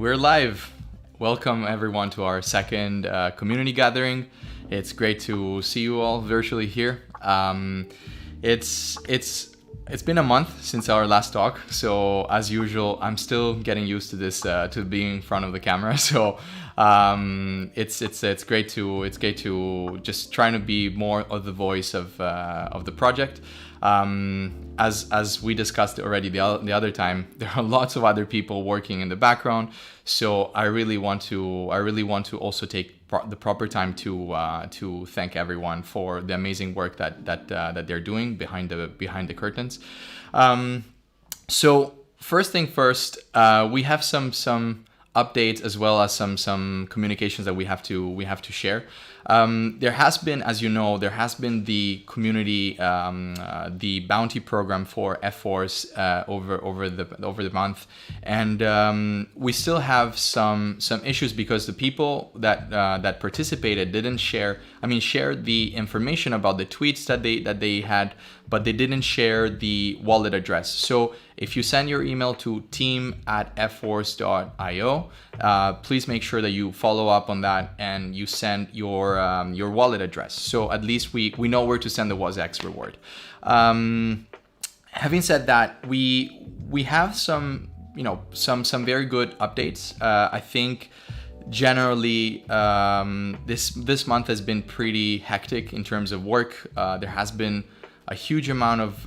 we're live. Welcome everyone to our second community gathering. It's great to see you all virtually here. It's been a month since our last talk, so as usual, I'm still getting used to this, to being in front of the camera. So it's great to just trying to be more of the voice of the project. As we discussed already the other time, there are lots of other people working in the background. So I really want to also take the proper time to thank everyone for the amazing work that they're doing behind the curtains. So first thing first, we have some updates as well as some communications that we have to share. There has been, as you know, the community, the bounty program for Efforce over the month, and we still have some issues because the people that participated didn't share the information about the tweets that they had, but they didn't share the wallet address. So if you send your email to team@efforce.io, please make sure that you follow up on that and you send your wallet address. So at least we know where to send the WOZX reward. Having said that, we have some very good updates. I think generally this month has been pretty hectic in terms of work. There has been a huge amount of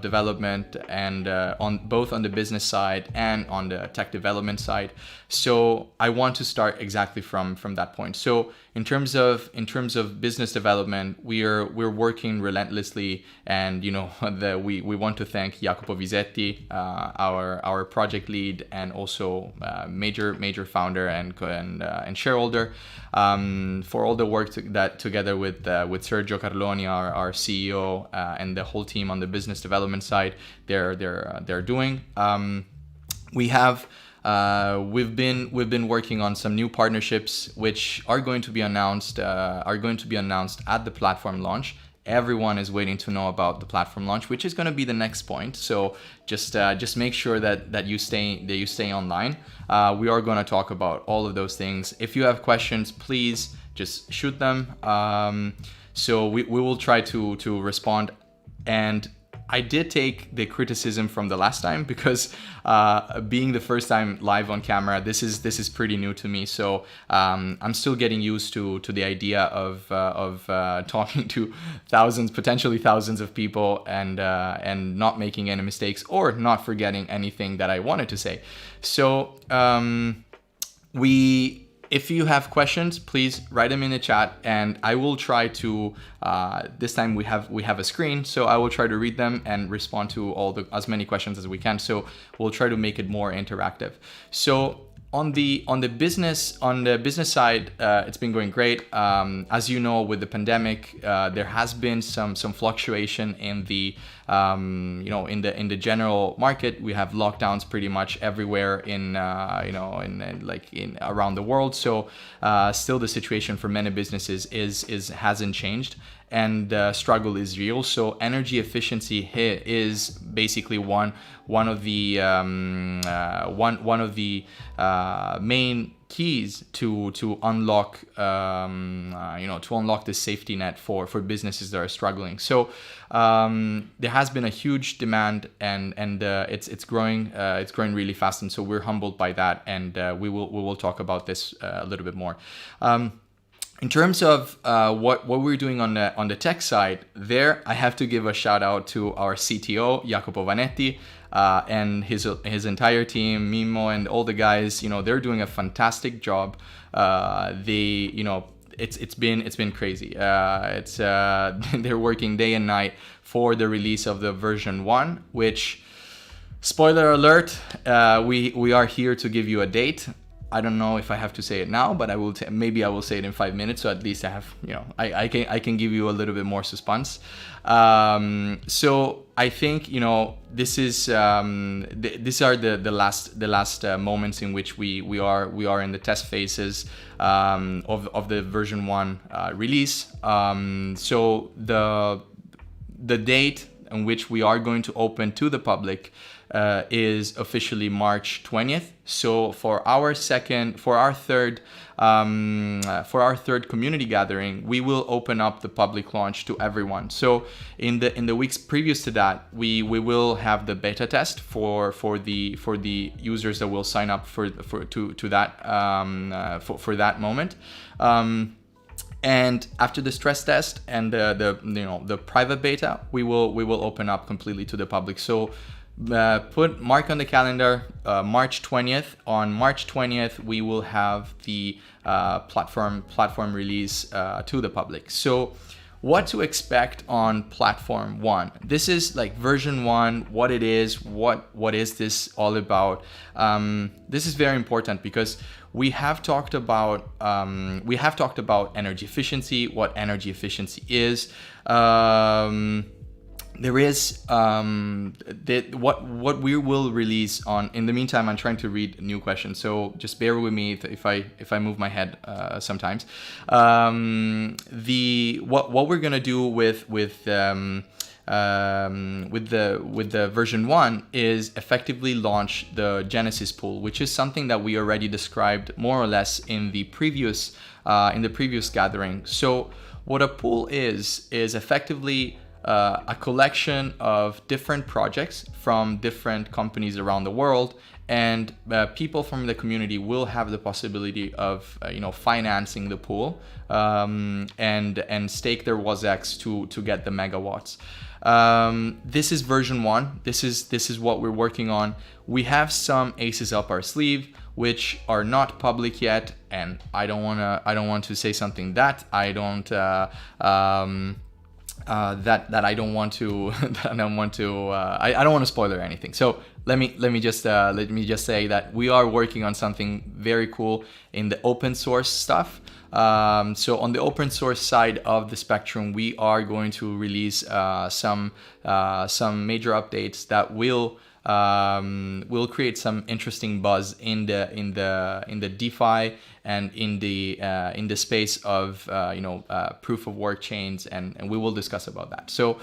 development, and on the business side and on the tech development side. So I want to start exactly from that point. So in terms of business development, we're working relentlessly, and we want to thank Jacopo Visetti, our project lead and also major founder and shareholder, for all the work together with Sergio Carloni, our CEO, and the whole team on the business development side. They're doing. We've been working on some new partnerships which are going to be announced at the platform launch. Everyone is waiting to know about the platform launch, which is going to be the next point. So just make sure that you stay online. We are going to talk about all of those things. If you have questions, please just shoot them. So we will try to respond. And I did take the criticism from the last time because being the first time live on camera, this is pretty new to me. So I'm still getting used to the idea of talking to potentially thousands of people, and not making any mistakes or not forgetting anything that I wanted to say. So if you have questions, please write them in the chat, and I will try to. This time we have a screen, so I will try to read them and respond to as many questions as we can. So we'll try to make it more interactive. So on the business side, it's been going great. As you know, with the pandemic, there has been some fluctuation in the in the general market. We have lockdowns pretty much everywhere in around the world. So still the situation for many businesses hasn't changed, and struggle is real. So energy efficiency is basically one of the main keys to unlock this safety net for businesses that are struggling. So there has been a huge demand, and it's growing really fast, and so we're humbled by that, and we will talk about this a little bit more. In terms of what we're doing on the tech side, there I have to give a shout out to our CTO Jacopo Vanetti, and his entire team, Mimo and all the guys. They're doing a fantastic job. It's been crazy. They're working day and night for the release of the version 1, which, spoiler alert, we are here to give you a date. I don't know if I have to say it now, but maybe I will say it in 5 minutes. So at least I have, I can give you a little bit more suspense. So I think, this is these are the last moments in which we are in the test phases of the version 1 release. So the date in which we are going to open to the public is officially March 20th. So for our third community gathering, we will open up the public launch to everyone. So in the weeks previous to that, we will have the beta test for the users that will sign up for that moment. And after the stress test and the private beta, we will open up completely to the public. So mark on the calendar, March 20th. On March 20th, we will have the platform release to the public. So what to expect on platform 1? This is like version 1, what it is, what is this all about? This is very important because we have talked about energy efficiency, what energy efficiency is. There is what we will release on. In the meantime, I'm trying to read new questions, so just bear with me if I move my head sometimes. What we're gonna do with the version 1 is effectively launch the Genesis pool, which is something that we already described more or less in the previous gathering. So what a pool is effectively a collection of different projects from different companies around the world, and people from the community will have the possibility of financing the pool and stake their WOZX to get the megawatts. This is version 1. This is what we're working on. We have some aces up our sleeve which are not public yet, and I don't want to say something that I don't I don't want to spoil or anything. So let me just say that we are working on something very cool in the open source stuff. So on the open source side of the spectrum, we are going to release some major updates that will create some interesting buzz in the DeFi and in the space of proof of work chains, and we will discuss about that. So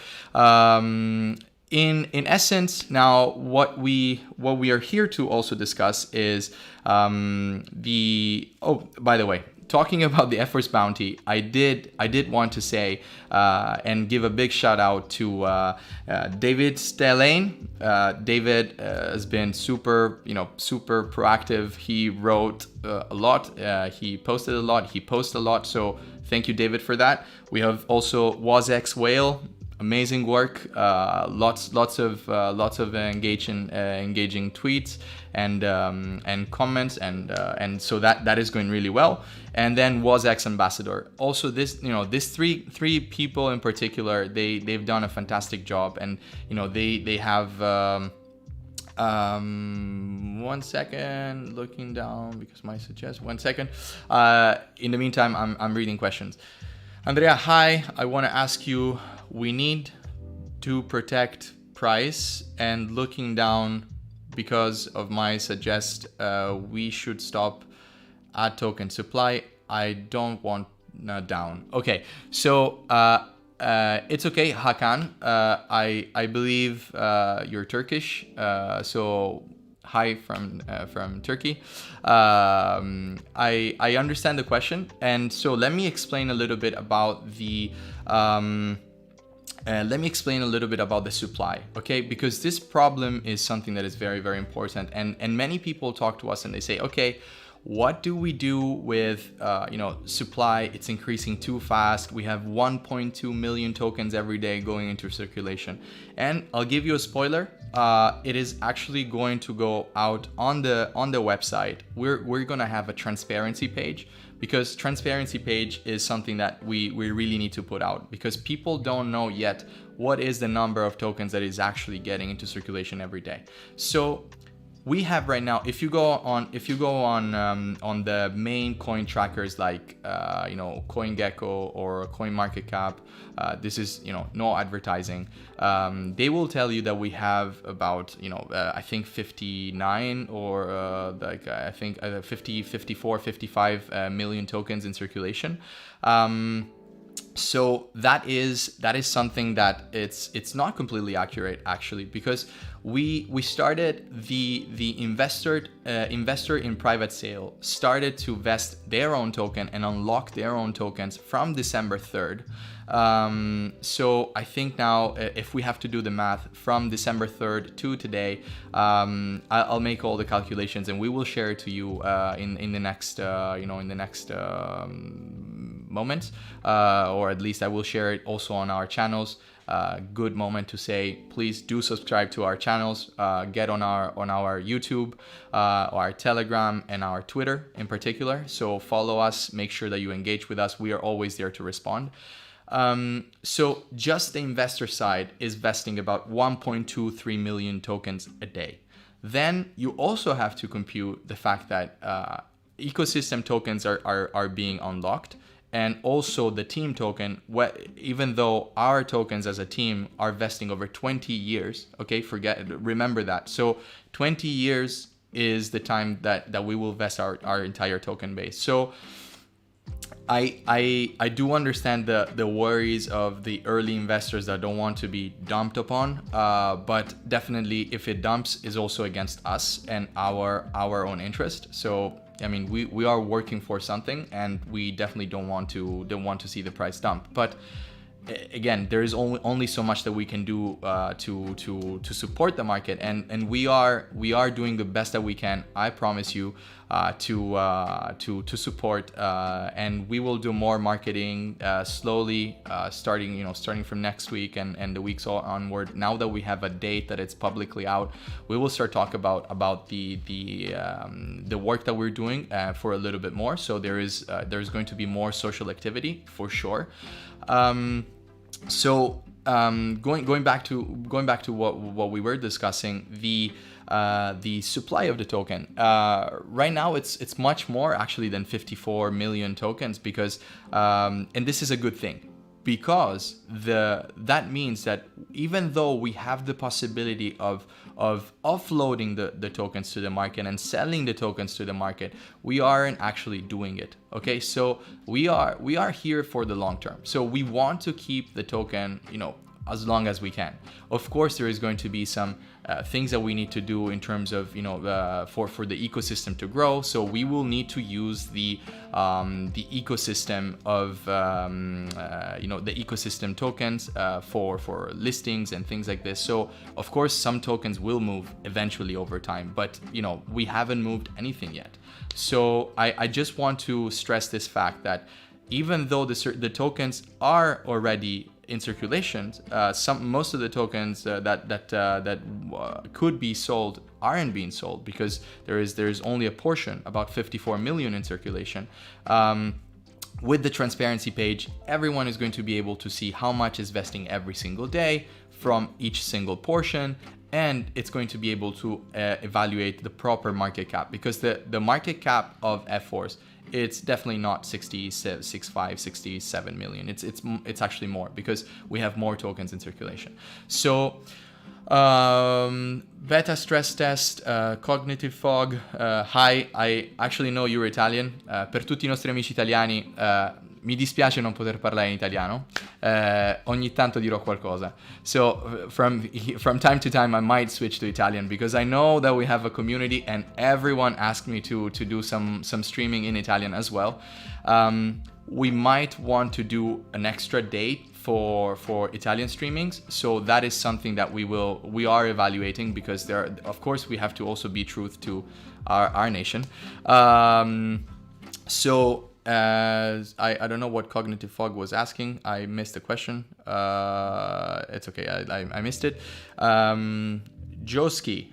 in essence, now what we are here to also discuss is by the way, talking about the Efforce bounty, I did want to say and give a big shout out to David Stellane. David has been super proactive. He wrote a lot. He posted a lot. He posts a lot. So thank you, David, for that. We have also WOZX Whale. Amazing work, lots of engaging tweets and comments, and so that is going really well. And then WOZX Ambassador. Also, this three people in particular, they've done a fantastic job, and they have 1 second, looking down because my suggest 1 second. In the meantime, I'm reading questions. Andrea, hi. I want to ask you. We need to protect price, and looking down because of my suggest we should stop at token supply. I don't want down. Okay, so it's okay, Hakan. I believe you're Turkish, so hi from Turkey. I understand the question, and so let me explain a little bit about the supply, okay? Because this problem is something that is very, very important, and many people talk to us and they say, okay, what do we do with supply? It's increasing too fast. We have 1.2 million tokens every day going into circulation, and I'll give you a spoiler. It is actually going to go out on the website. We're gonna have a transparency page, because transparency page is something that we really need to put out, because people don't know yet what is the number of tokens that is actually getting into circulation every day. So we have right now, if you go on the main coin trackers like CoinGecko or CoinMarketCap, this is no advertising. They will tell you that we have about I think 59 or I think 50, 54, 55 million tokens in circulation. So that is something that it's not completely accurate, actually, because we started the investor in private sale started to vest their own token and unlock their own tokens from December 3rd. So I think now, if we have to do the math from December 3rd to today, I'll make all the calculations and we will share it to you in the next moment, or at least I will share it also on our channels. Good moment to say, please do subscribe to our channels, get on our YouTube, our Telegram, and our Twitter in particular. So follow us, make sure that you engage with us. We are always there to respond. So just the investor side is vesting about 1.23 million tokens a day. Then you also have to compute the fact that ecosystem tokens are being unlocked. And also the team token, even though our tokens as a team are vesting over 20 years, okay, remember that. So 20 years is the time that we will vest our entire token base. So I do understand the worries of the early investors that don't want to be dumped upon, but definitely if it dumps is also against us and our own interest. So I mean, we are working for something, and we definitely don't want to see the price dump. But again, there is only so much that we can do to support the market, and we are doing the best that we can. I promise you, to support, and we will do more marketing slowly, starting from next week and the weeks onward. Now that we have a date that it's publicly out, we will start talk about the work that we're doing for a little bit more. So there's going to be more social activity for sure. So going back to what we were discussing, the supply of the token, right now it's much more actually than 54 million tokens, because and this is a good thing, because that means that even though we have the possibility of offloading the tokens to the market and selling the tokens to the market, we aren't actually doing it. Okay, so we are here for the long term. So we want to keep the token, as long as we can. Of course, there is going to be some things that we need to do in terms of for the ecosystem to grow. So we will need to use the ecosystem of the ecosystem tokens for listings and things like this. So of course, some tokens will move eventually over time, but we haven't moved anything yet. So I just want to stress this fact that even though the tokens are already in circulation, most of the tokens that could be sold aren't being sold, because there's only a portion, about 54 million in circulation. With the transparency page, everyone is going to be able to see how much is vesting every single day from each single portion, and it's going to be able to evaluate the proper market cap, because the market cap of Efforce, it's definitely not 67 million. It's actually more, because we have more tokens in circulation. So beta stress test, cognitive fog. Hi, I actually know you're Italian. Per tutti I nostri amici italiani, mi dispiace non poter parlare in italiano. Ogni tanto dirò qualcosa. So from time to time I might switch to Italian, because I know that we have a community and everyone asked me to do some streaming in Italian as well. We might want to do an extra date for Italian streamings. So that is something that we are evaluating, because of course we have to also be truth to our nation. I don't know what cognitive fog was asking. I missed the question. It's okay. I missed it. Joski,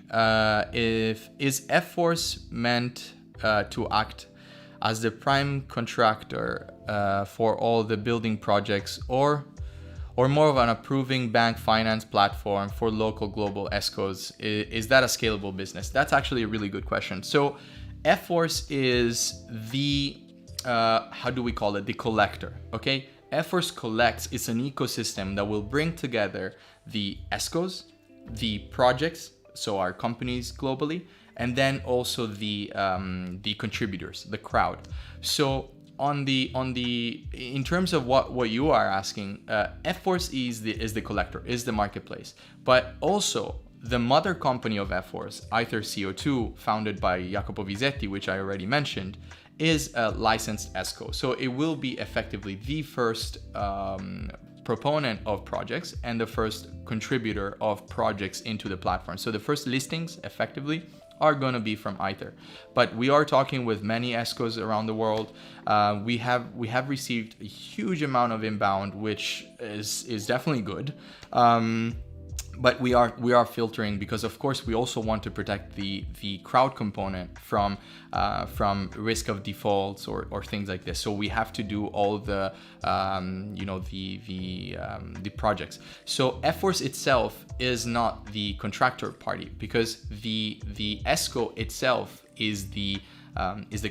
is Efforce meant to act as the prime contractor for all the building projects, or more of an approving bank finance platform for local global ESCOs? Is that a scalable business? That's actually a really good question. So Efforce is the how do we call it? The collector. Okay, Efforce collects. It's an ecosystem that will bring together the ESCOs, the projects, so our companies globally, and then also the contributors, the crowd. So in terms of what you are asking, Efforce is the collector, is the marketplace, but also the mother company of Efforce, Ether CO2, founded by Jacopo Visetti, which I already mentioned, is a licensed ESCO. So it will be effectively the first proponent of projects and the first contributor of projects into the platform. So the first listings effectively are going to be from Ether, but we are talking with many ESCOs around the world. We have received a huge amount of inbound, which is definitely good. But we are filtering, because of course we also want to protect the crowd component from risk of defaults or things like this. So we have to do all the the projects. So Efforce itself is not the contractor party, because the ESCO itself is the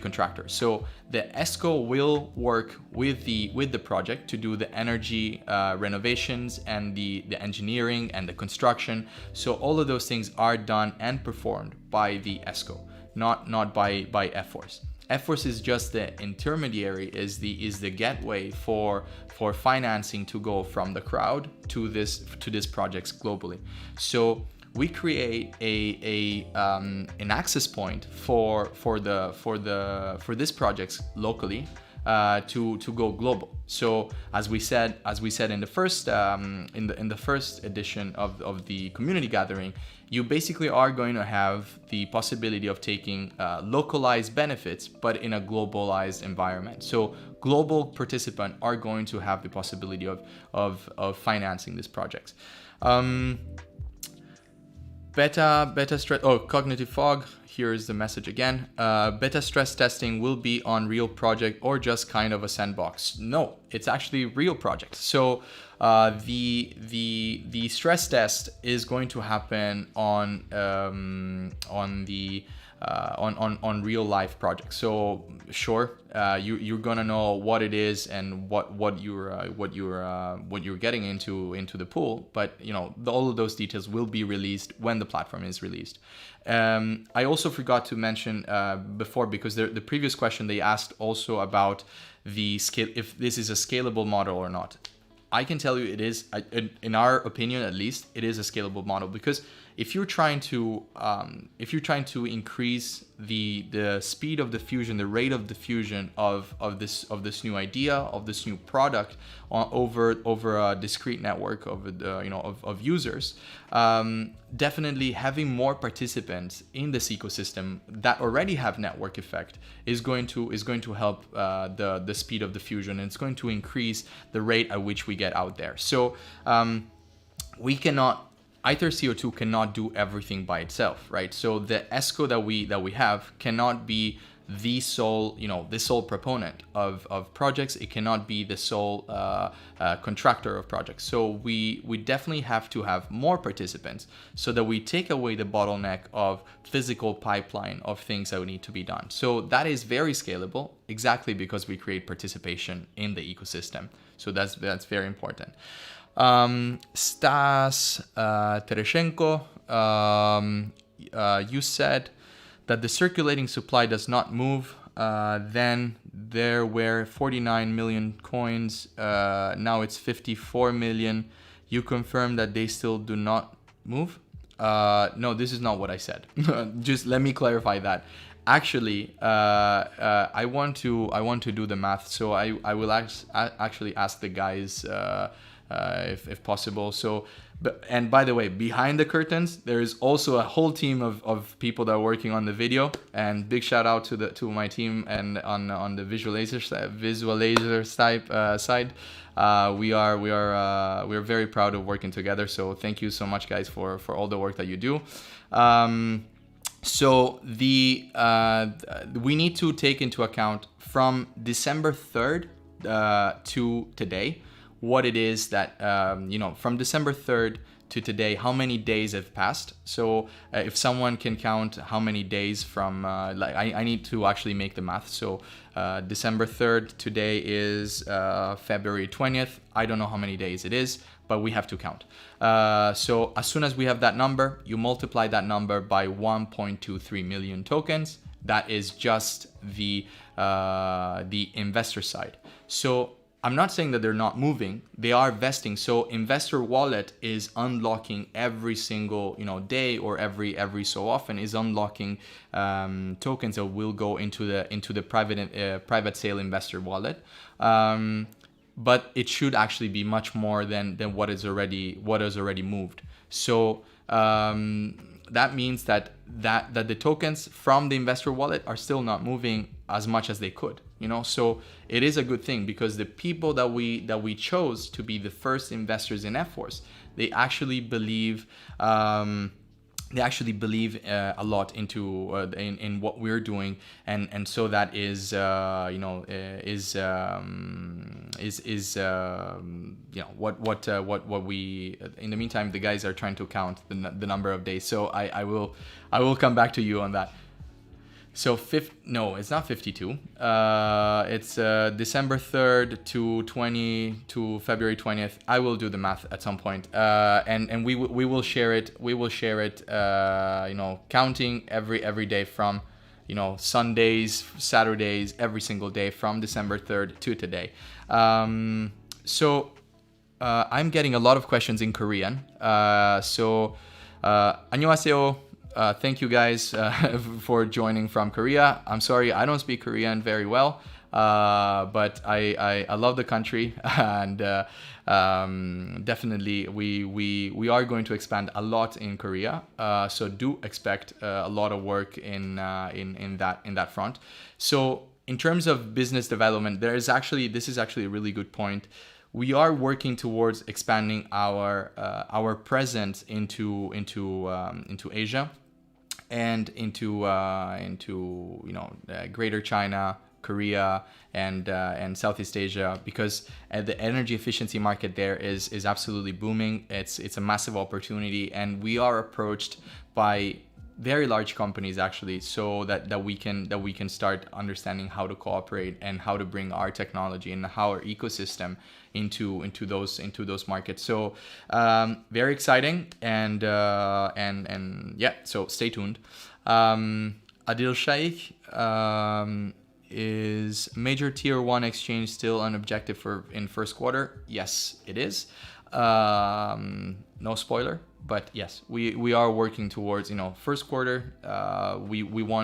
contractor. So the ESCO will work with the project to do the energy renovations and the engineering and the construction. So all of those things are done and performed by the ESCO, not by Efforce. Efforce is just the intermediary, is the gateway for financing to go from the crowd to this projects globally. So we create an access point for this projects locally to go global. So as we said in the first in the first edition of the community gathering, you basically are going to have the possibility of taking localized benefits, but in a globalized environment. So global participants are going to have the possibility of financing these projects. Beta stress, cognitive fog, here's the message again. Beta stress testing will be on real project or just kind of a sandbox? No, it's actually real project. So the stress test is going to happen on real life projects. So sure, you're gonna know what it is and what you're getting into the pool, but all of those details will be released when the platform is released. I also forgot to mention before, because the previous question they asked also about the scale, if this is a scalable model or not. I can tell you it is, in our opinion at least, it is a scalable model, because if you're trying to increase the speed of diffusion, the rate of diffusion of this new idea, of this new product over a discrete network of users, definitely having more participants in this ecosystem that already have network effect is going to help the speed of diffusion, and it's going to increase the rate at which we get out there. So Ether CO2 cannot do everything by itself, right? So the ESCO that we have cannot be the sole proponent of projects. It cannot be the sole contractor of projects. So we definitely have to have more participants, so that we take away the bottleneck of physical pipeline of things that need to be done. So that is very scalable, exactly because we create participation in the ecosystem. So that's very important. Stas Tereshenko, you said that the circulating supply does not move. Then there were 49 million coins. Now it's 54 million. You confirm that they still do not move? No, this is not what I said. Just let me clarify that. Actually, I want to do the math. So I will actually ask the guys if possible. So, and by the way, behind the curtains, there is also a whole team of people that are working on the video. And big shout out to my team and on the visualizer side. We are very proud of working together. So thank you so much, guys, for all the work that you do. So we need to take into account from December 3rd to today, what it is that, from December 3rd to today, how many days have passed. So if someone can count how many days from, I need to actually make the math. So December 3rd, today is February 20th. I don't know how many days it is, but we have to count. So as soon as we have that number, you multiply that number by 1.23 million tokens. That is just the the investor side. So I'm not saying that they're not moving; they are vesting. So investor wallet is unlocking every single day, or every so often is unlocking tokens that will go into the private sale investor wallet. But it should actually be much more than what is already moved. So that means that the tokens from the investor wallet are still not moving as much as they could. So it is a good thing, because the people that we chose to be the first investors in Efforce, they actually believe a lot into in what we're doing, and so that is what we, in the meantime, the guys are trying to count the number of days, so I will come back to you on that. So it's not 52. It's December 3rd to February 20th. I will do the math at some point, and we will share it. We will share it. Counting every day from, Sundays, Saturdays, every single day from December 3rd to today. So I'm getting a lot of questions in Korean. 안녕하세요. Thank you guys for joining from Korea. I'm sorry, I don't speak Korean very well, but I love the country, and definitely we are going to expand a lot in Korea. So do expect a lot of work in that front. So in terms of business development, this is actually a really good point. We are working towards expanding our presence into Asia, and into Greater China, Korea, and Southeast Asia, because the energy efficiency market there is absolutely booming. It's a massive opportunity, and we are approached by very large companies actually, so that we can start understanding how to cooperate and how to bring our technology and our ecosystem into those markets. So very exciting, and yeah, so stay tuned. Adil Shaikh, is major tier 1 exchange still an objective in first quarter? Yes, it is. No spoiler, but yes, we are working towards first quarter. We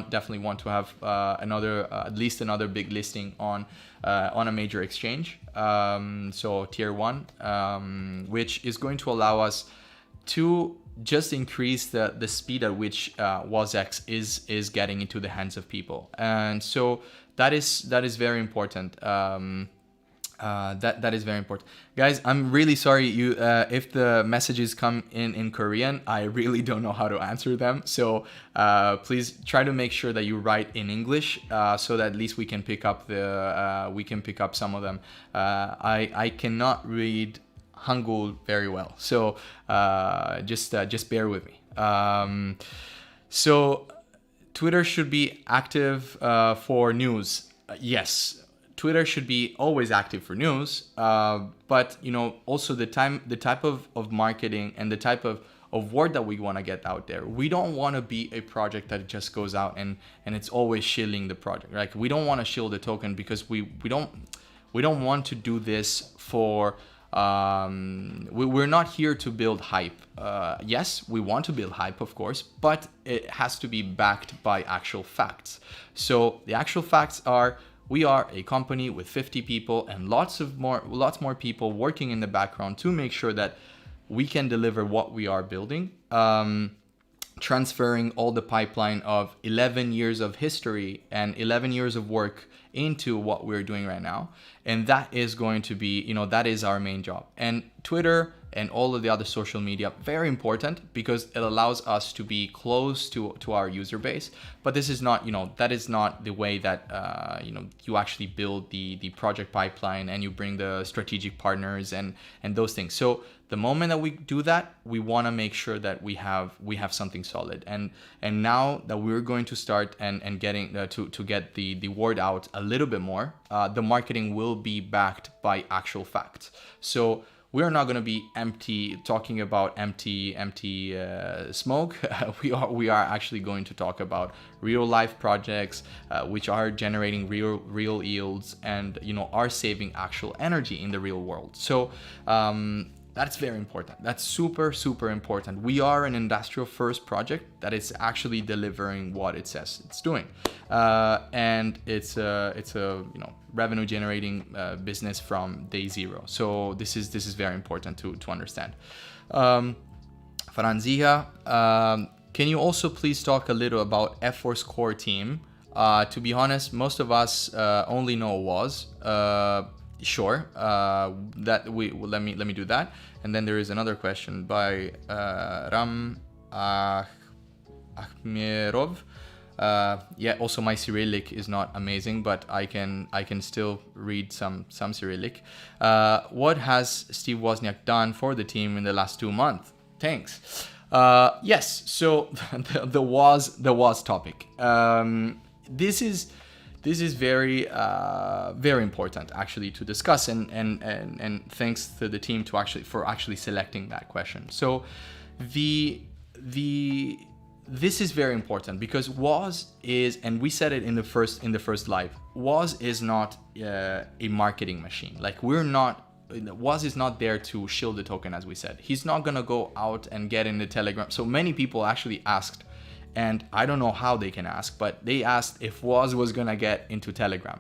definitely want to have at least another big listing on a major exchange, so tier 1, which is going to allow us to just increase the speed at which WOZX is getting into the hands of people, and so that is very important. That is very important, guys. I'm really sorry if the messages come in Korean. I really don't know how to answer them, so please try to make sure that you write in English, so that at least we can pick up some of them. I cannot read Hangul very well, so just bear with me. So Twitter should be active for news. Yes, Twitter should be always active for news, but also the type of marketing and the type of word that we want to get out there. We don't want to be a project that just goes out and it's always shilling the project. Like, we don't want to shill the token, because we don't want to do this for we're not here to build hype. Yes, we want to build hype, of course, but it has to be backed by actual facts. So the actual facts are, we are a company with 50 people and lots more people working in the background to make sure that we can deliver what we are building, transferring all the pipeline of 11 years of history and 11 years of work into what we're doing right now. And that is going to be, that is our main job. And Twitter and all of the other social media, very important, because it allows us to be close to our user base. But this is not, that is not the way that, you actually build the project pipeline and you bring the strategic partners and those things. So the moment that we do that, we want to make sure that we have something solid. And now that we're going to start and getting to get the word out a little bit more, the marketing will be backed by actual facts. So we're not going to be talking about empty smoke. We are actually going to talk about real life projects which are generating real yields and are saving actual energy in the real world. So that's very important. That's super important. We are an industrial first project that is actually delivering what it says it's doing, and it's a revenue generating business from day zero. So this is very important to understand. Franzia, can you also please talk a little about Efforce core team? To be honest, most of us only know Woz. Sure, that let me do that. And then there is another question by Ram Akhmerov. Yeah, also my Cyrillic is not amazing, but I can still read some Cyrillic. What has Steve Wozniak done for the team in the last 2 months? Thanks. Yes, so the Woz topic. This is very important actually to discuss, and thanks to the team for actually selecting that question. So this is very important because Woz is, and we said it in the first live, Woz is not a marketing machine. Like Woz is not there to shield the token, as we said. He's not gonna go out and get in the Telegram. So many people actually asked, and I don't know how they can ask, but they asked if Woz was gonna get into Telegram.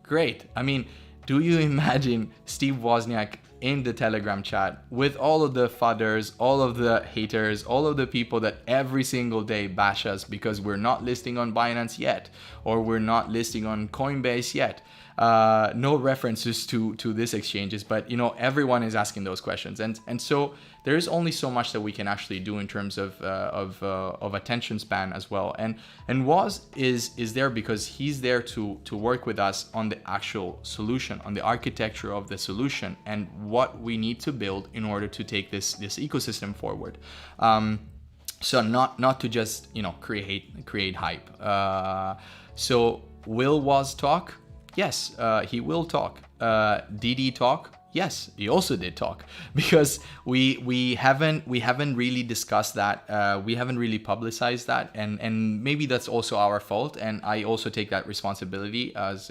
Great. I mean, do you imagine Steve Wozniak in the Telegram chat with all of the fudders, all of the haters, all of the people that every single day bash us because we're not listing on Binance yet, or we're not listing on Coinbase yet? No references to this exchanges, but everyone is asking those questions, and so there is only so much that we can actually do in terms of attention span as well. And Woz is there because he's there to work with us on the actual solution, on the architecture of the solution, and what we need to build in order to take this ecosystem forward. So not to just create hype. So will Woz talk? Yes, he will talk. Did he talk? Yes, he also did talk, because we haven't really discussed that. We haven't really publicized that, and maybe that's also our fault. And I also take that responsibility as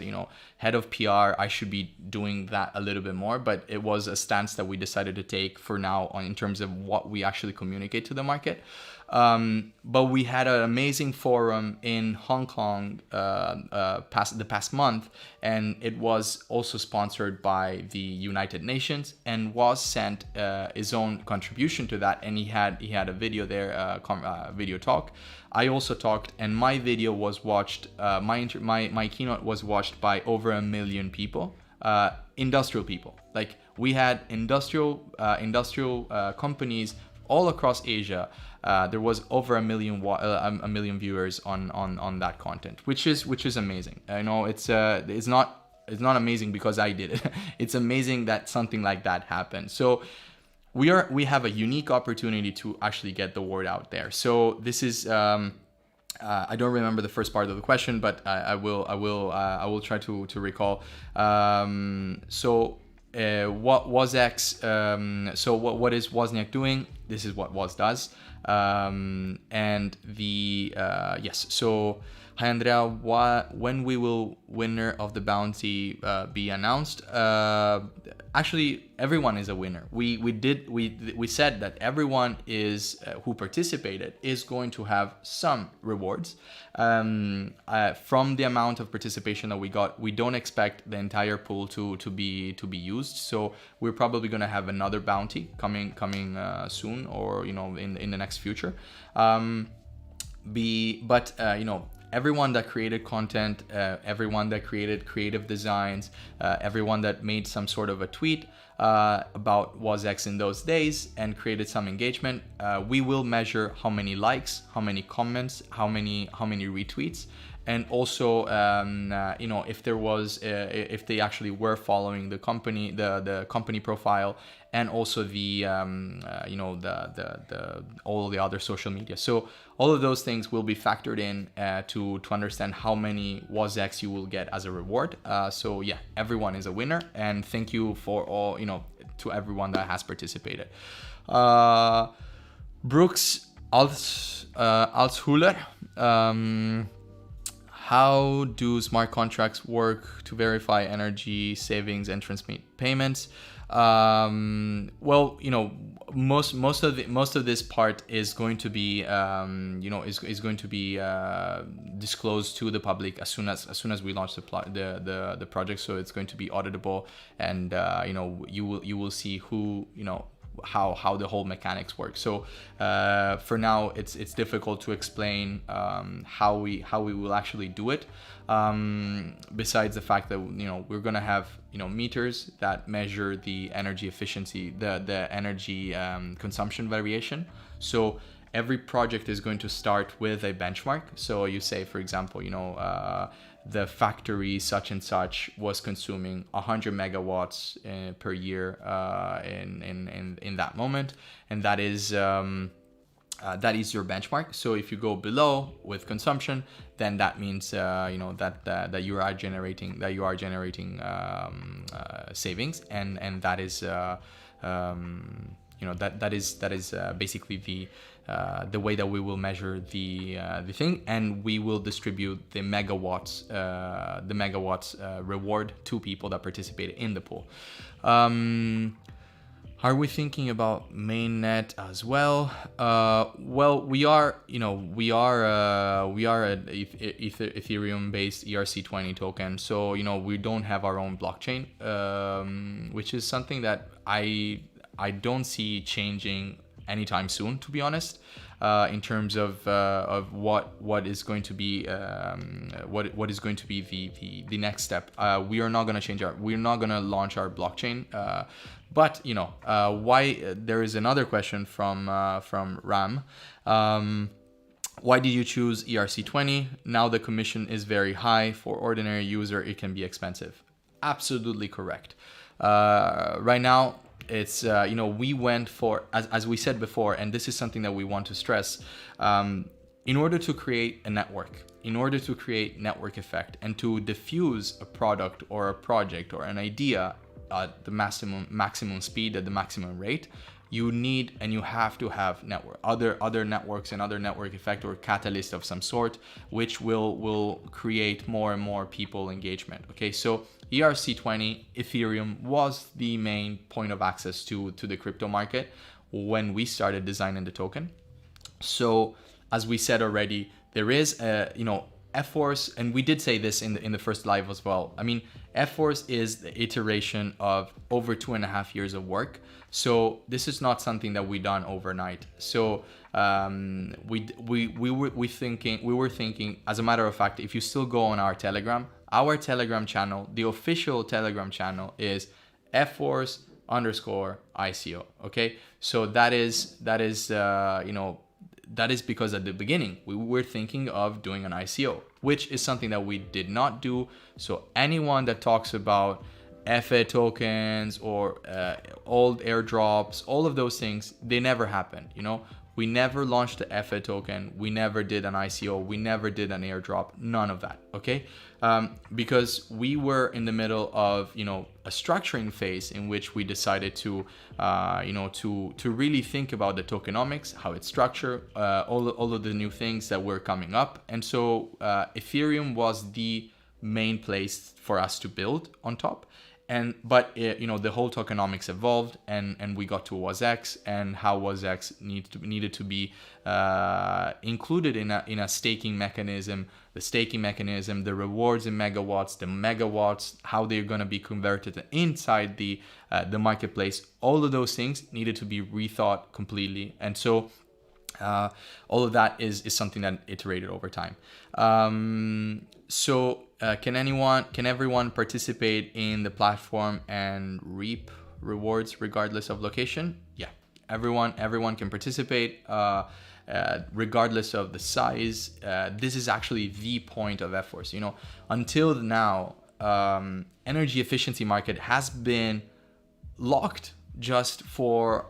head of PR. I should be doing that a little bit more, but it was a stance that we decided to take for now in terms of what we actually communicate to the market. But we had an amazing forum in Hong Kong the past month, and it was also sponsored by the United Nations, and Woz sent his own contribution to that, and he had a video there, video talk. I also talked, and my video was watched. My keynote was watched by over 1 million people, industrial people. Like, we had industrial companies all across Asia. There was over 1 million viewers on that content, which is amazing. I know it's not amazing because I did it. It's amazing that something like that happened. So we have a unique opportunity to actually get the word out there. So this is I don't remember the first part of the question, but I will try to recall. What WOZX? So what is Wozniak doing? This is what Woz does. And the yes. So hi Andrea, when will winner of the bounty be announced? Actually, everyone is a winner. We said that everyone is who participated is going to have some rewards from the amount of participation that we got. We don't expect the entire pool to be used, so we're probably going to have another bounty coming soon, or in the next future. Everyone that created content, everyone that created creative designs, everyone that made some sort of a tweet about WOZX in those days and created some engagement, we will measure how many likes, how many comments, how many retweets, and also if there was if they actually were following the company, the company profile, and also the all the other social media. So all of those things will be factored in to understand how many WOZX you will get as a reward. So yeah, everyone is a winner, and thank you for all to everyone that has participated. Brooks Altshuler, how do smart contracts work to verify energy savings and transmit payments? Well, most of this part is going to be is going to be disclosed to the public as soon as we launch the project. So it's going to be auditable, and you will see who how the whole mechanics work. So for now, it's difficult to explain how we will actually do it. Besides the fact that we're gonna have meters that measure the energy efficiency, the energy consumption variation. So every project is going to start with a benchmark. So you say, for example, the factory such and such was consuming 100 megawatts per year in that moment, and that is your benchmark. So if you go below with consumption, then that means that you are generating savings, and that is that is basically the way that we will measure the thing, and we will distribute the megawatts reward to people that participated in the pool. Are we thinking about mainnet as well? Well, we are an Ethereum-based ERC20 token, so we don't have our own blockchain, which is something that I don't see changing anytime soon, to be honest. In terms of what is going to be what is going to be the next step. We are not going to we're not going to launch our blockchain. But why? There is another question from Ram. Why did you choose ERC20? Now the commission is very high. For ordinary user, it can be expensive. Absolutely correct. Right now, it's we went for, as we said before, and this is something that we want to stress, in order to create a network, in order to create network effect, and to diffuse a product or a project or an idea at the maximum speed, at the maximum rate, you need and you have to have other networks and other network effect or catalyst of some sort, which will create more and more people engagement. Okay, so ERC20 Ethereum was the main point of access to the crypto market when we started designing the token. So as we said already, there is Efforce, and we did say this in the first live as well. I mean, Efforce is the iteration of over 2.5 years of work. So this is not something that we done overnight. So we were thinking, as a matter of fact, if you still go on our Telegram channel, the official Telegram channel is Efforce_ICO. Okay, so that is because at the beginning we were thinking of doing an ICO, which is something that we did not do. So anyone that talks about FA tokens or old airdrops, all of those things, they never happened. We never launched the FA token. We never did an ICO. We never did an airdrop. None of that. Okay, because we were in the middle of a structuring phase in which we decided to really think about the tokenomics, how it's structured, all of the new things that were coming up, and so Ethereum was the main place for us to build on top. But the whole tokenomics evolved, and we got to WOZX, and how WOZX needed to be included in a staking mechanism. The staking mechanism, the rewards in megawatts, the megawatts, how they're going to be converted inside the marketplace. All of those things needed to be rethought completely, and so all of that is something that iterated over time. Can everyone participate in the platform and reap rewards regardless of location? Yeah, everyone can participate regardless of the size. This is actually the point of Efforce. Until now, energy efficiency market has been locked just for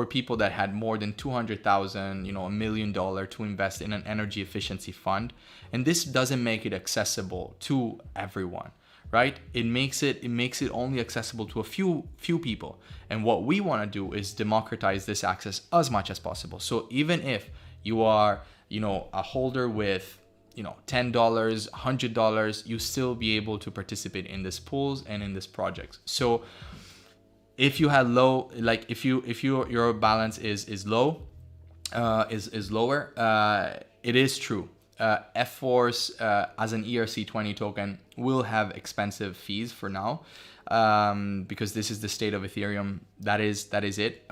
people that had more than 200,000, $1 million to invest in an energy efficiency fund, and this doesn't make it accessible to everyone, right? It makes it only accessible to a few people. And what we want to do is democratize this access as much as possible. So even if you are, a holder with, $10, $100, you still be able to participate in these pools and in these projects. So if you had low, like if your balance is low, is lower, it is true. Efforce as an ERC20 token will have expensive fees for now, because this is the state of Ethereum. That is it.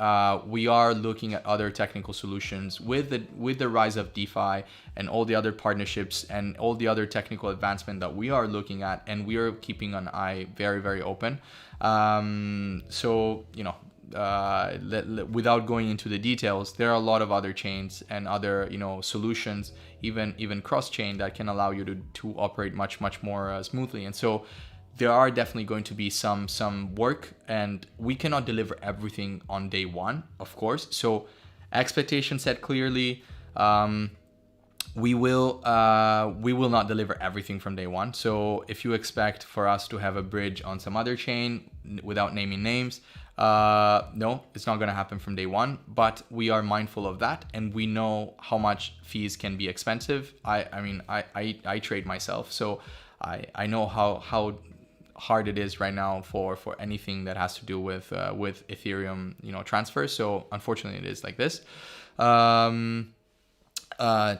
We are looking at other technical solutions with the rise of DeFi and all the other partnerships and all the other technical advancement that we are looking at, and we are keeping an eye very, very open. So without going into the details, there are a lot of other chains and other solutions, even cross-chain, that can allow you to operate much more smoothly. And so there are definitely going to be some work, and we cannot deliver everything on day one, of course. So expectations set clearly. We will not deliver everything from day one. So if you expect for us to have a bridge on some other chain without naming names, no, it's not going to happen from day one, but we are mindful of that, and we know how much fees can be expensive. I trade myself, so I know how hard it is right now for anything that has to do with Ethereum, transfer. So unfortunately, it is like this.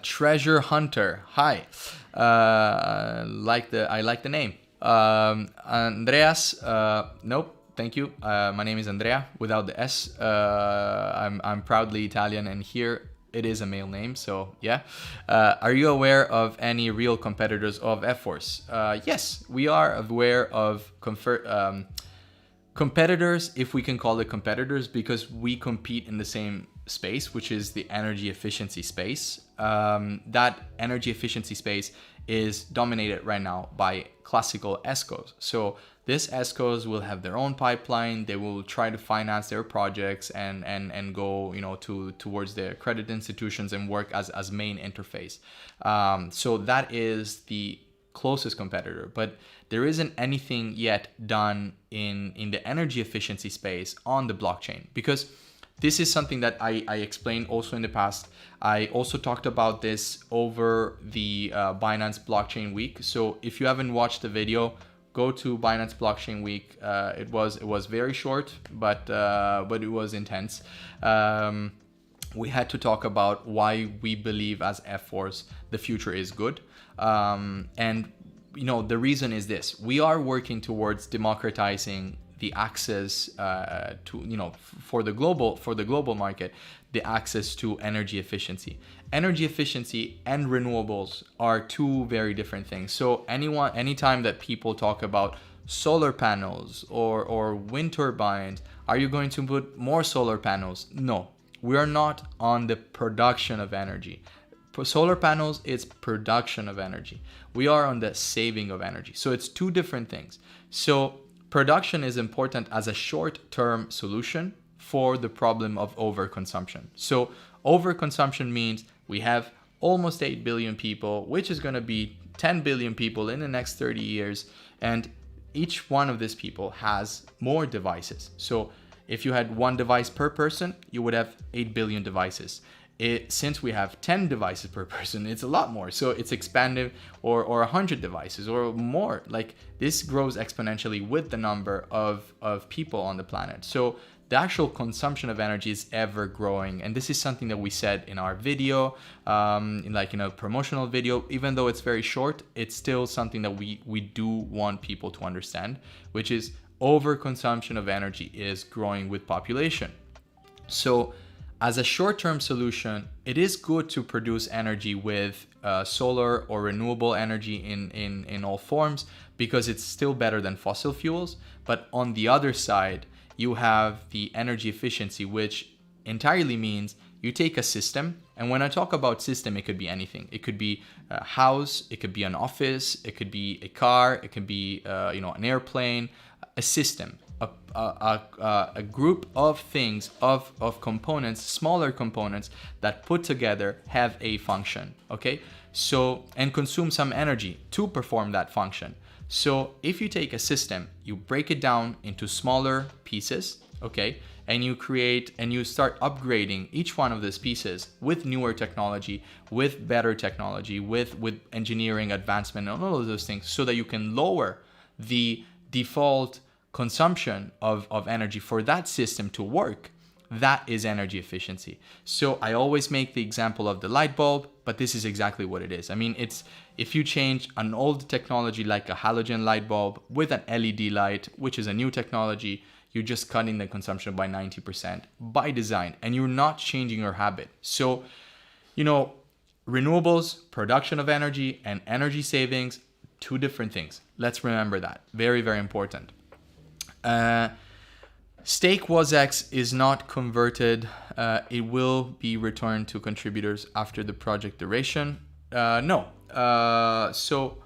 Treasure Hunter, hi. I like the name. Andreas, nope. Thank you. My name is Andrea without the S. I'm proudly Italian, and here it is a male name. So yeah. Are you aware of any real competitors of Efforce? Yes, we are aware of competitors, if we can call it competitors, because we compete in the same space, which is the energy efficiency space. That energy efficiency space is dominated right now by classical ESCOs. So these ESCOs will have their own pipeline. They will try to finance their projects and go towards their credit institutions and work as main interface. So that is the closest competitor, but there isn't anything yet done in the energy efficiency space on the blockchain, because this is something that I explained also in the past. I also talked about this over the Binance Blockchain Week. So if you haven't watched the video, go to Binance Blockchain Week. It was very short, but it was intense. We had to talk about why we believe as Efforce the future is good. And the reason is this: we are working towards democratizing the access to for the global market, the access to energy efficiency. Energy efficiency and renewables are two very different things. So anytime that people talk about solar panels or wind turbines, are you going to put more solar panels? No, we are not on the production of energy. For solar panels, it's production of energy. We are on the saving of energy. So it's two different things. So production is important as a short-term solution for the problem of overconsumption. So overconsumption means we have almost 8 billion people, which is going to be 10 billion people in the next 30 years. And each one of these people has more devices. So if you had one device per person, you would have 8 billion devices. Since we have 10 devices per person, it's a lot more. So it's expanded, or 100 devices or more. Like, this grows exponentially with the number of people on the planet. So the actual consumption of energy is ever growing. And this is something that we said in our video, in a promotional video. Even though it's very short, it's still something that we do want people to understand, which is overconsumption of energy is growing with population. So as a short-term solution, it is good to produce energy with solar or renewable energy in all forms, because it's still better than fossil fuels. But on the other side, you have the energy efficiency, which entirely means you take a system. And when I talk about system, it could be anything. It could be a house, it could be an office, it could be a car, it could be an airplane, a system. A group of things, of components, smaller components that put together have a function, okay? So, and consume some energy to perform that function. So if you take a system, you break it down into smaller pieces, okay, and you start upgrading each one of these pieces with newer technology, with better technology, with engineering advancement and all of those things, so that you can lower the default consumption of energy for that system to work. That is energy efficiency. So I always make the example of the light bulb, but this is exactly what it is. I mean, it's if you change an old technology like a halogen light bulb with an LED light, which is a new technology, you're just cutting the consumption by 90% by design, and you're not changing your habit. So, renewables, production of energy, and energy savings, two different things. Let's remember that. Very, very important. Stake WOZX is not converted. It will be returned to contributors after the project duration. No. So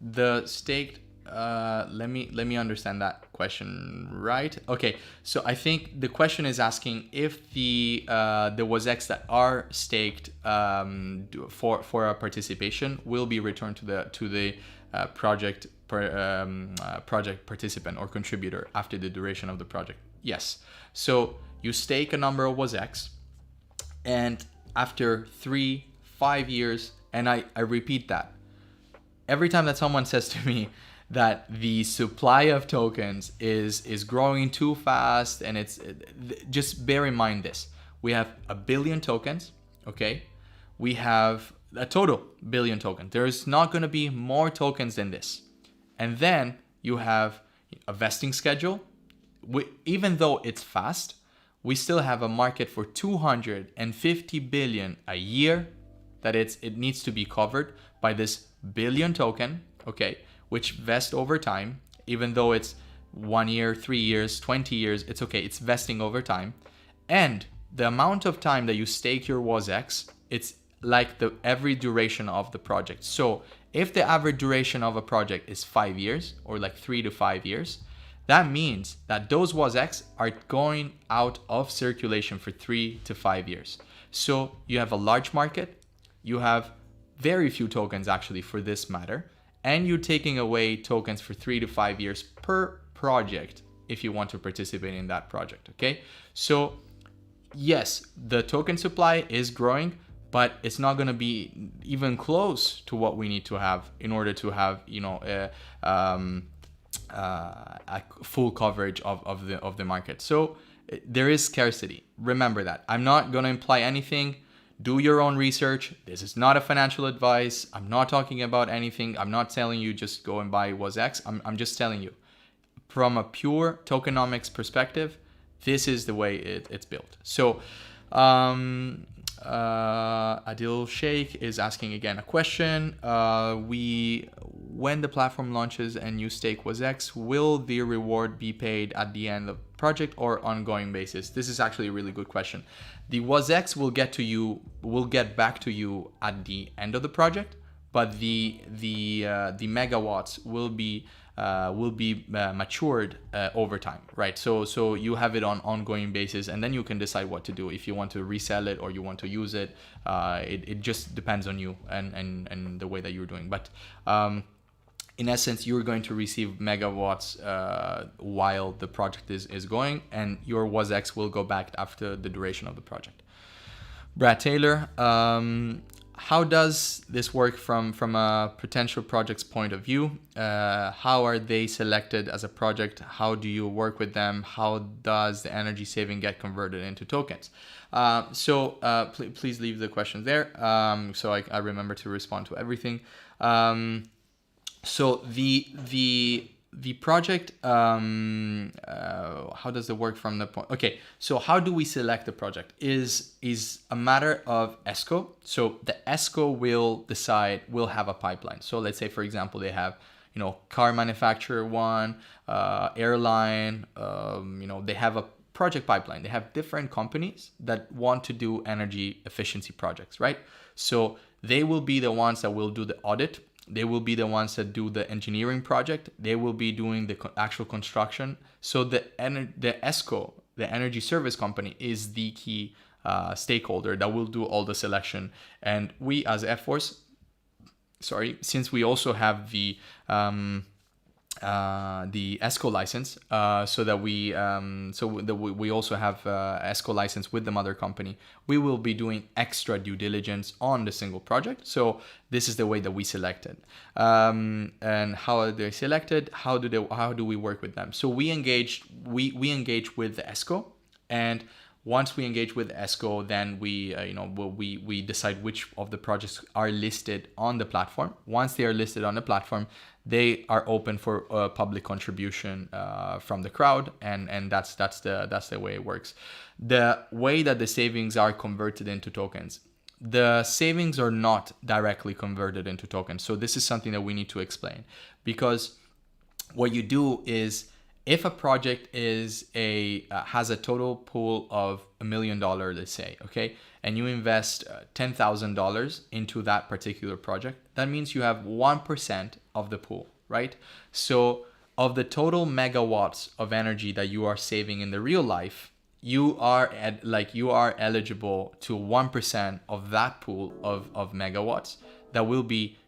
the staked. Let me understand that question right. Okay. So I think the question is asking if the WOZX that are staked for a participation will be returned to the project participant or contributor after the duration of the project. Yes. So you stake a number of WOZX, and after 3-5 years, and I repeat that every time that someone says to me that the supply of tokens is growing too fast, and just bear in mind this: we have 1 billion tokens, okay? We have a total billion tokens. There's not going to be more tokens than this. And then you have a vesting schedule. Even though it's fast, we still have a market for 250 billion a year that it needs to be covered by this billion token, okay, which vest over time. Even though it's 1 year, 3 years, 20 years, it's okay. It's vesting over time. And the amount of time that you stake your WOZX, it's like every duration of the project. So if the average duration of a project is 5 years, or like 3 to 5 years, that means that those WOZX are going out of circulation for 3 to 5 years. So you have a large market, you have very few tokens actually for this matter, and you're taking away tokens for 3 to 5 years per project if you want to participate in that project, okay? So yes, the token supply is growing, but it's not going to be even close to what we need to have in order to have, a full coverage of the market. So there is scarcity. Remember that. I'm not going to imply anything. Do your own research. This is not a financial advice. I'm not talking about anything. I'm not telling you just go and buy WOZX. I'm just telling you from a pure tokenomics perspective, this is the way it's built. So Adil Sheikh is asking again a question. When the platform launches and you stake WOZX, will the reward be paid at the end of the project or ongoing basis? This is actually a really good question. The WOZX will get back to you at the end of the project, but the megawatts will be matured over time, right? So you have it on ongoing basis, and then you can decide what to do. If you want to resell it or you want to use it, it just depends on you and the way that you're doing. But in essence, you're going to receive megawatts while the project is going, and your WOZX will go back after the duration of the project. Brad Taylor, how does this work from a potential project's point of view? How are they selected as a project? How do you work with them? How does the energy saving get converted into tokens? Please leave the questions there so I remember to respond to everything. So the project, how does it work from the point? Okay, so how do we select the project is a matter of ESCO. So the ESCO will have a pipeline. So let's say, for example, they have, car manufacturer one, airline, they have a project pipeline. They have different companies that want to do energy efficiency projects, right? So they will be the ones that will do the audit. They will be the ones that do the engineering project. They will be doing the actual construction. So the ESCO, the energy service company, is the key stakeholder that will do all the selection. And we as Efforce, since we also have the ESCO license, so that we also have ESCO license with the mother company, we will be doing extra due diligence on the single project. So this is the way that we selected. And how are they selected? How do we work with them? So we engage with the ESCO, and once we engage with ESCO, then we decide which of the projects are listed on the platform. Once they are listed on the platform, they are open for public contribution from the crowd, and that's the way it works. The way that the savings are converted into tokens, the savings are not directly converted into tokens. So this is something that we need to explain, because what you do is, if a project has a total pool of $1 million, let's say, okay, and you invest $10,000 into that particular project, that means you have 1% of the pool, right? So of the total megawatts of energy that you are saving in the real life, you are eligible to 1% of that pool of megawatts that will be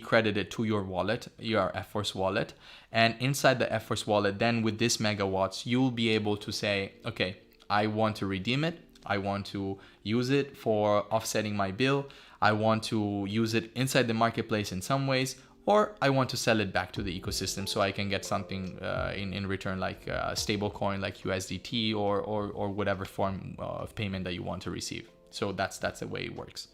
credited to your wallet, your Efforce wallet. And inside the Efforce wallet, then with this megawatts, you'll be able to say, okay, I want to redeem it. I want to use it for offsetting my bill. I want to use it inside the marketplace in some ways, or I want to sell it back to the ecosystem so I can get something in return, like a stable coin like USDT or whatever form of payment that you want to receive. So that's the way it works.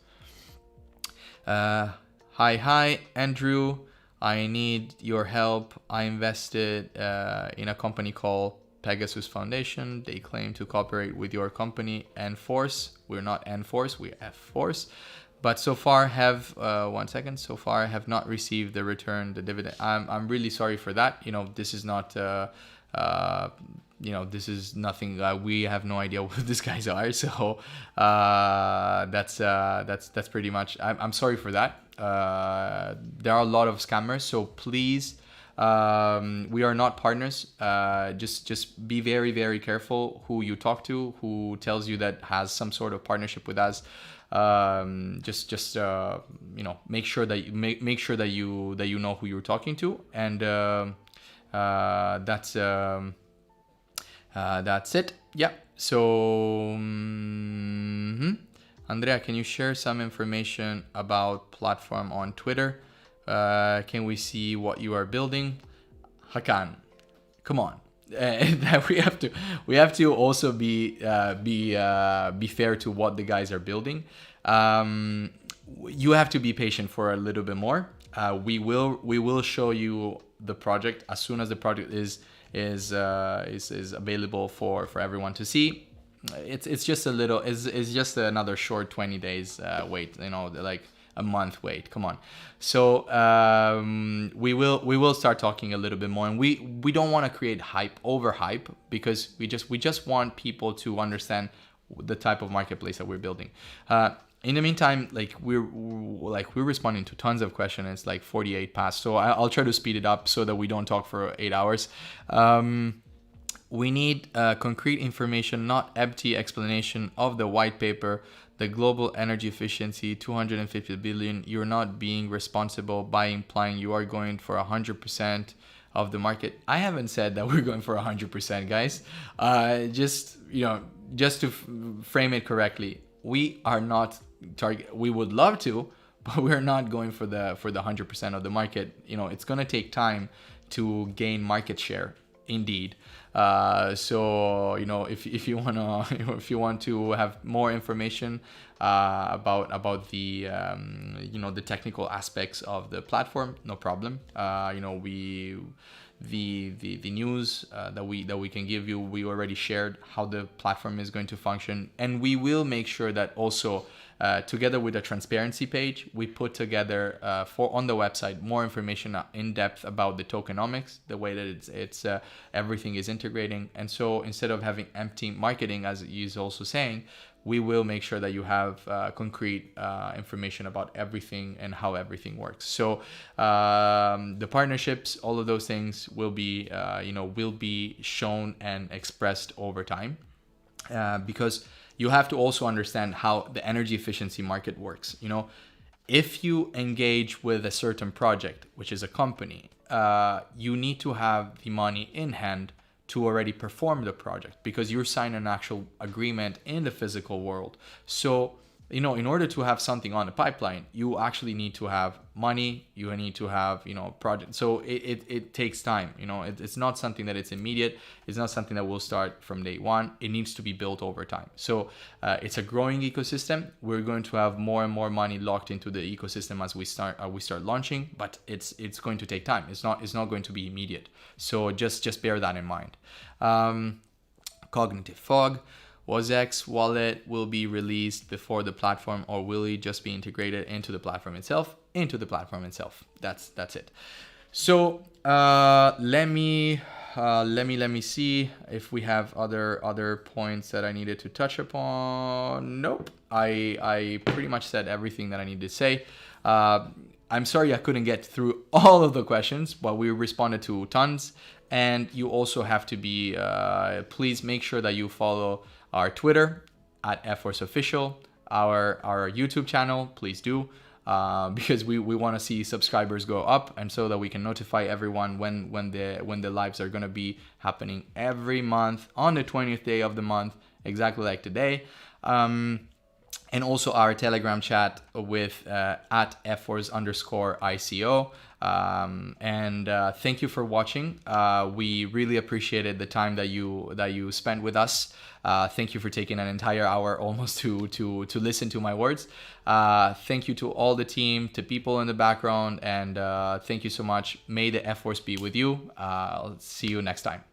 Hi, Andrew. I need your help. I invested in a company called Pegasus Foundation. They claim to cooperate with your company, Enforce. We're not Enforce, we're Efforce. But so far so far I have not received the dividend. I'm really sorry for that. This is not this is nothing. We have no idea what these guys are. So that's pretty much. I'm sorry for that. There are a lot of scammers, so please, we are not partners. Just be very, very careful who you talk to, who tells you that has some sort of partnership with us. Make sure that you know who you're talking to, and that's it. Yeah. So. Andrea, can you share some information about platform on Twitter? Can we see what you are building? Hakan, come on. We have to also be fair to what the guys are building. You have to be patient for a little bit more. We will show you the project as soon as the project is available for everyone to see. It's just another short 20 days wait, like a month wait. Come on. So we will start talking a little bit more, and we don't want to create overhype, because we just want people to understand the type of marketplace that we're building. In the meantime, we're responding to tons of questions. It's like 48 past, so I'll try to speed it up so that we don't talk for 8 hours. We need concrete information, not empty explanation of the white paper. The global energy efficiency, 250 billion. You're not being responsible by implying you are going for 100% of the market. I haven't said that we're going for 100%, guys. Just to frame it correctly, we are not target. We would love to, but we're not going for the 100% of the market. It's gonna take time to gain market share. Indeed. So if you want to have more information about the the technical aspects of the platform, no problem. The news that we can give you, we already shared how the platform is going to function, and we will make sure that also together with the transparency page, we put together on the website more information in depth about the tokenomics, the way that it's everything is integrating. And so instead of having empty marketing, as he's also saying, we will make sure that you have concrete information about everything and how everything works. So the partnerships, all of those things will be shown and expressed over time, because you have to also understand how the energy efficiency market works. if you engage with a certain project, which is a company, you need to have the money in hand to already perform the project, because you're signing an actual agreement in the physical world. So, in order to have something on the pipeline, you actually need to have money, you need to have, project. So it takes time, it's not something that it's immediate. It's not something that will start from day one. It needs to be built over time. So it's a growing ecosystem. We're going to have more and more money locked into the ecosystem as we start launching, but it's going to take time. It's not going to be immediate. So just bear that in mind. Cognitive fog. WOZX wallet will be released before the platform, or will it just be integrated into the platform itself? Into the platform itself. That's it. So let me see if we have other points that I needed to touch upon. Nope. I pretty much said everything that I needed to say. I'm sorry I couldn't get through all of the questions, but we responded to tons. And you also have to be, please make sure that you follow our Twitter at Efforce Official, our YouTube channel, please do, because we want to see subscribers go up, and so that we can notify everyone when the lives are going to be happening every month on the 20th day of the month, exactly like today. And also our Telegram chat with at Efforce_ICO. Thank you for watching. We really appreciated the time that you spent with us. Thank you for taking an entire hour almost to listen to my words. Thank you to all the team, to people in the background, and thank you so much. May the Efforce be with you. I'll see you next time.